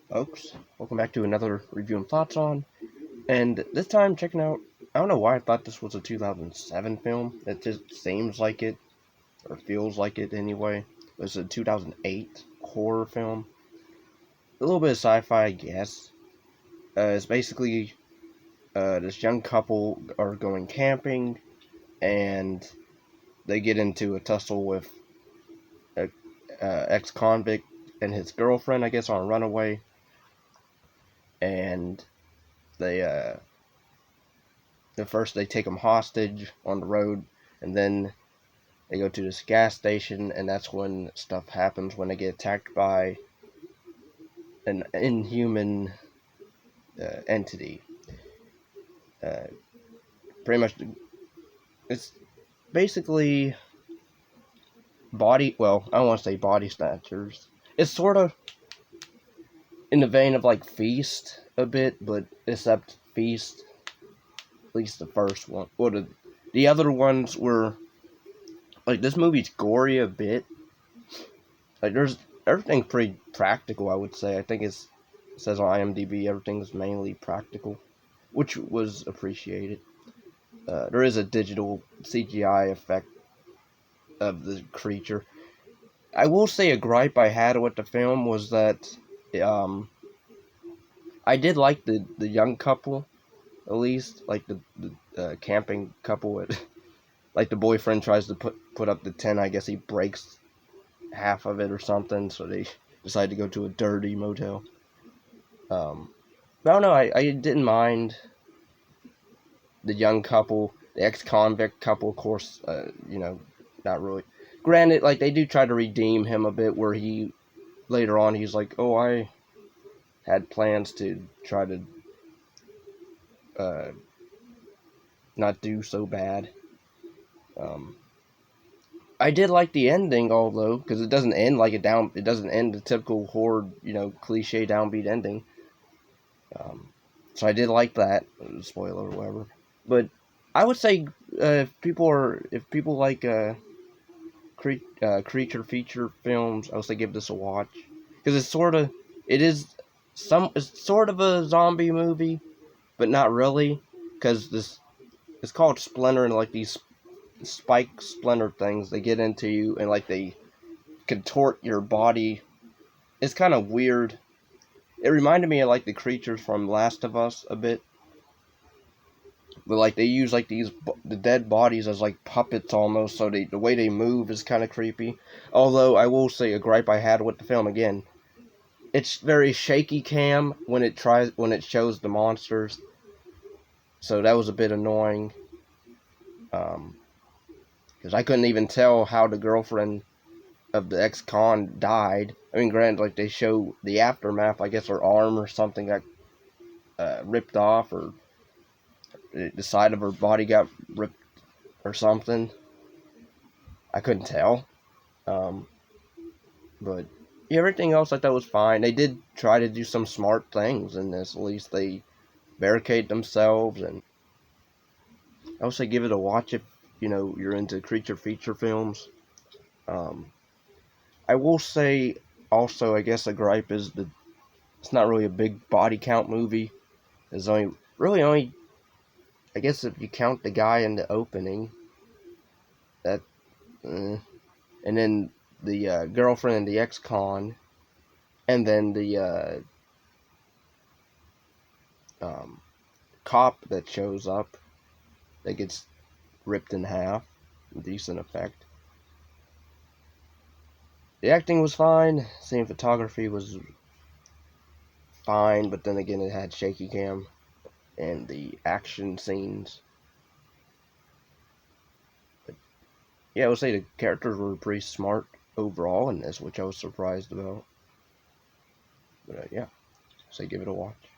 Folks. Welcome back to another review and thoughts on. And this time, checking out. I don't know why I thought this was a 2007 film. It just seems like it, or feels like it anyway. It was a 2008 horror film. A little bit of sci-fi, I guess. It's basically this young couple are going camping, and they get into a tussle with a ex-convict and his girlfriend, I guess, on a runaway. And they at first they take them hostage on the road, and then they go to this gas station, and that's when stuff happens, when they get attacked by an inhuman entity. Uh, Pretty much, it's basically I don't want to say body snatchers. It's sort of in the vein of like Feast a bit, but except Feast, at least the first one. Well, the other ones were like, this movie's gory a bit. Like, there's everything's pretty practical, I would say. I think it says on IMDb everything's mainly practical, which was appreciated. There is a digital CGI effect of the creature. I will say a gripe I had with the film was that I did like the young couple, at least, like the camping couple. Like, the boyfriend tries to put up the tent. I guess he breaks half of it or something, so they decide to go to a dirty motel. But I don't know, I didn't mind the young couple, the ex-convict couple, of course, not really. Granted, like, they do try to redeem him a bit, where later on, he's like, oh, I had plans to try to not do so bad. I did like the ending, although, because it doesn't end like it doesn't end the typical horror, cliche downbeat ending. So I did like that. Spoiler or whatever. But I would say if people like creature feature films, I would say give this a watch, because it's sort of a zombie movie, but not really, because it's called Splinter, and like these spike splinter things, they get into you and like they contort your body. It's kind of weird. It reminded me of like the creatures from Last of Us a bit, but like they use like the dead bodies as like puppets almost, so the way they move is kind of creepy. Although I will say a gripe I had with the film again, it's very shaky cam when it shows the monsters, so that was a bit annoying. Because I couldn't even tell how the girlfriend of the ex-con died. I mean, granted, like, they show the aftermath. I guess her arm or something got ripped off, or the side of her body got ripped or something. I couldn't tell. But yeah, everything else I thought was fine. They did try to do some smart things in this. At least they barricade themselves, and I would say give it a watch if you're into creature feature films. I will say also, I guess a gripe is that it's not really a big body count movie. There's only, I guess if you count the guy in the opening, that, and then the girlfriend and the ex-con, and then the cop that shows up that gets ripped in half. Decent effect. The acting was fine. Cinematography was fine, but then again, it had shaky cam, and the action scenes. But yeah, I would say the characters were pretty smart overall in this, which I was surprised about. But yeah, so give it a watch.